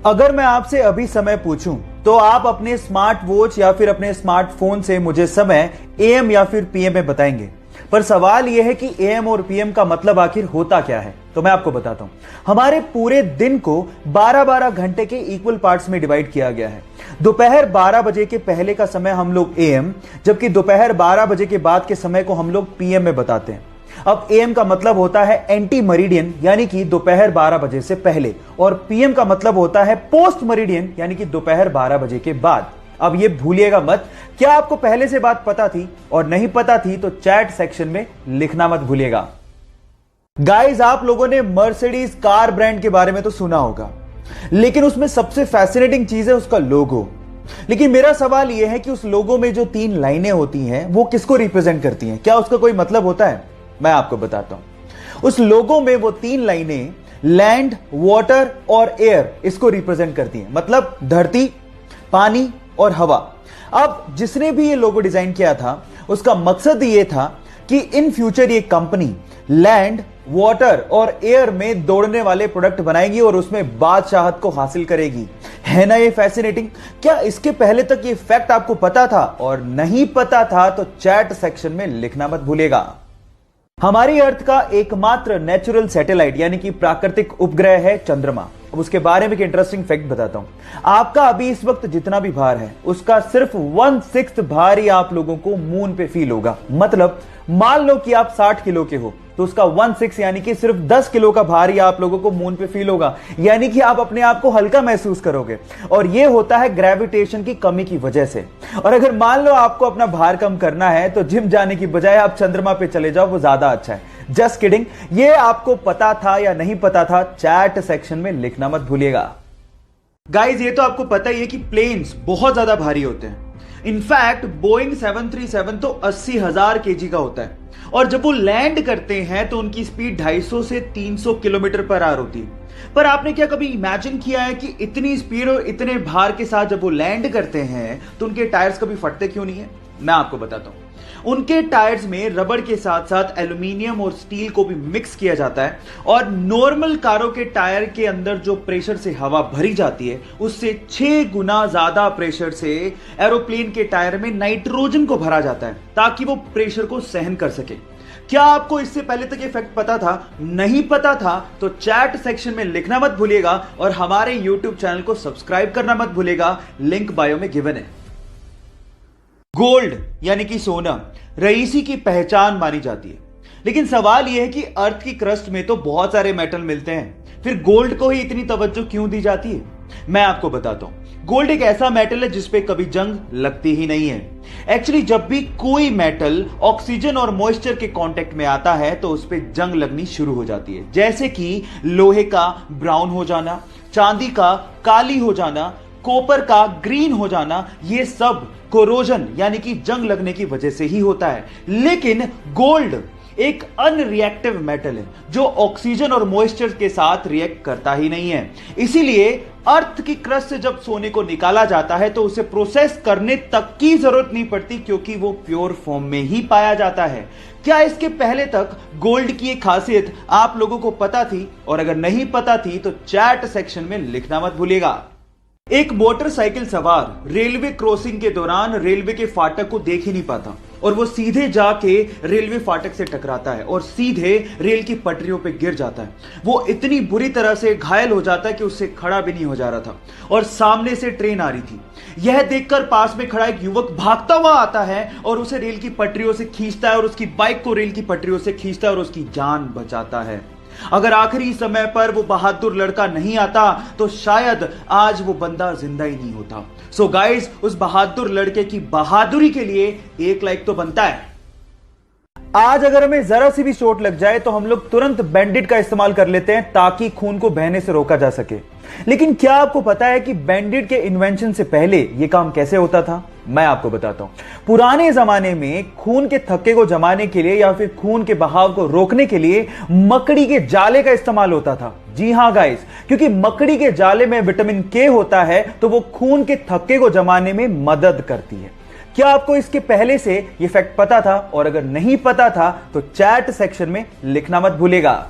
अगर मैं आपसे अभी समय पूछूं तो आप अपने स्मार्ट वॉच या फिर अपने स्मार्टफोन से मुझे समय एएम या फिर पीएम में बताएंगे। पर सवाल यह है कि एएम और पीएम का मतलब आखिर होता क्या है। तो मैं आपको बताता हूं। हमारे पूरे दिन को 12-12 घंटे के इक्वल पार्ट्स में डिवाइड किया गया है। दोपहर 12 बजे के पहले का समय हम लोग एएम, जबकि दोपहर 12 बजे के बाद के समय को हम लोग पीएम में बताते हैं। अब एएम का मतलब होता है एंटी मरीडियन, यानी कि दोपहर 12 बजे से पहले, और पीएम का मतलब होता है पोस्ट मरीडियन, यानी कि दोपहर 12 बजे के बाद। अब ये भूलिएगा मत। क्या आपको पहले से बात पता थी? और नहीं पता थी तो चैट सेक्शन में लिखना मत भूलिएगा। गाइस, आप लोगों ने मर्सिडीज कार ब्रांड के बारे में तो सुना होगा, लेकिन उसमें सबसे फैसिनेटिंग चीज है उसका लोगो। लेकिन मेरा सवाल यह है कि उस लोगो में जो 3 लाइनें होती हैं वो किसको रिप्रेजेंट करती हैं? क्या उसका कोई मतलब होता है? मैं आपको बताता हूं। उस लोगो में वो 3 लाइनें लैंड, वाटर और एयर इसको रिप्रेजेंट करती हैं, मतलब धरती, पानी और हवा। अब जिसने भी ये लोगो डिजाइन किया था उसका मकसद ये था कि इन फ्यूचर ये कंपनी लैंड, वाटर और एयर में दौड़ने वाले प्रोडक्ट बनाएगी और उसमें बादशाहत को हासिल करेगी। है ना ये फैसिनेटिंग? क्या इसके पहले तक ये फैक्ट आपको पता था? और नहीं पता था तो चैट सेक्शन में लिखना मत भूलिएगा। हमारी अर्थ का एकमात्र नेचुरल सैटेलाइट यानी कि प्राकृतिक उपग्रह है चंद्रमा। अब उसके बारे में एक इंटरेस्टिंग फैक्ट बताता हूं। आपका अभी इस वक्त जितना भी भार है उसका सिर्फ 1/6 भार ही आप लोगों को मून पे फील होगा। मतलब मान लो कि आप 60 किलो के हो तो उसका 1/6 यानी कि सिर्फ 10 किलो का भार ही आप लोगों को मून पे फील होगा, यानी कि आप अपने आप को हल्का महसूस करोगे। और यह होता है ग्रेविटेशन की कमी की वजह से। और अगर मान लो आपको अपना भार कम करना है तो जिम जाने की बजाय आप चंद्रमा पे चले जाओ, वो ज्यादा अच्छा है। Just kidding. ये आपको पता था या नहीं पता था? चैट सेक्शन में लिखना मत भूलिएगा। गाइस, ये तो आपको पता ही है कि प्लेन्स बहुत ज्यादा भारी होते हैं। इनफैक्ट बोइंग 737 तो 80,000 केजी का होता है, और जब वो लैंड करते हैं तो उनकी स्पीड 250 से 300 किलोमीटर पर आवर होती है। पर आपने क्या कभी इमेजिन किया है कि इतनी स्पीड और इतने भार के साथ जब वो लैंड करते हैं तो उनके टायर्स कभी फटते क्यों नहीं है? मैं आपको बताता हूं। उनके टायर्स में रबड़ के साथ साथ एल्यूमिनियम और स्टील को भी मिक्स किया जाता है, और नॉर्मल कारों के टायर के अंदर जो प्रेशर से हवा भरी जाती है उससे 6 गुना ज्यादा प्रेशर से एरोप्लेन के टायर में नाइट्रोजन को भरा जाता है ताकि वो प्रेशर को सहन कर सके। क्या आपको इससे पहले तक ये फैक्ट पता था? नहीं पता था तो चैट सेक्शन में लिखना मत भूलिएगा, और हमारे यूट्यूब चैनल को सब्सक्राइब करना मत भूलिएगा। लिंक बायो में गिवन है। गोल्ड यानी कि सोना रईसी की पहचान मानी जाती है, लेकिन सवाल यह है कि अर्थ की क्रस्ट में तो बहुत सारे मेटल मिलते हैं, फिर गोल्ड को ही इतनी तवज्जो क्यों दी जाती है? मैं आपको बताता हूं। गोल्ड एक ऐसा मेटल है जिसपे कभी जंग लगती ही नहीं है। एक्चुअली जब भी कोई मेटल ऑक्सीजन और मॉइस्चर के कांटेक्ट में आता है तो उस पर जंग लगनी शुरू हो जाती है, जैसे कि लोहे का ब्राउन हो जाना, चांदी का काली हो जाना, कॉपर का ग्रीन हो जाना। ये सब कोरोजन यानी कि जंग लगने की वजह से ही होता है। लेकिन गोल्ड एक अनरिएक्टिव मेटल है जो ऑक्सीजन और मॉइस्चर के साथ रिएक्ट करता ही नहीं है। इसीलिए अर्थ की क्रस्ट से जब सोने को निकाला जाता है तो उसे प्रोसेस करने तक की जरूरत नहीं पड़ती, क्योंकि वो प्योर फॉर्म में ही पाया जाता है। क्या इसके पहले तक गोल्ड की एक खासियत आप लोगों को पता थी? और अगर नहीं पता थी तो चैट सेक्शन में लिखना मत भूलिएगा। एक मोटरसाइकिल सवार रेलवे क्रॉसिंग के दौरान रेलवे के फाटक को देख ही नहीं पाता, और वो सीधे जाके रेलवे फाटक से टकराता है और सीधे रेल की पटरियों पे गिर जाता है। वो इतनी बुरी तरह से घायल हो जाता है कि उससे खड़ा भी नहीं हो जा रहा था, और सामने से ट्रेन आ रही थी। यह देखकर पास में खड़ा एक युवक भागता हुआ आता है और उसे रेल की पटरियों से खींचता है, और उसकी बाइक को रेल की पटरियों से खींचता है और उसकी जान बचाता है। अगर आखिरी समय पर वो बहादुर लड़का नहीं आता तो शायद आज वो बंदा जिंदा ही नहीं होता। सो गाइस, उस बहादुर लड़के की बहादुरी के लिए एक लाइक तो बनता है। आज अगर हमें जरा सी भी चोट लग जाए तो हम लोग तुरंत बैंडेड का इस्तेमाल कर लेते हैं ताकि खून को बहने से रोका जा सके। लेकिन क्या आपको पता है कि बैंडेड के इन्वेंशन से पहले यह काम कैसे होता था? मैं आपको बताता हूं। पुराने जमाने में खून के थक्के को जमाने के लिए या फिर खून के बहाव को रोकने के लिए मकड़ी के जाले का इस्तेमाल होता था। जी हां गाइस, क्योंकि मकड़ी के जाले में विटामिन के होता है तो वो खून के थक्के को जमाने में मदद करती है। क्या आपको इसके पहले से यह फैक्ट पता था? और अगर नहीं पता था तो चैट सेक्शन में लिखना मत भूलिएगा।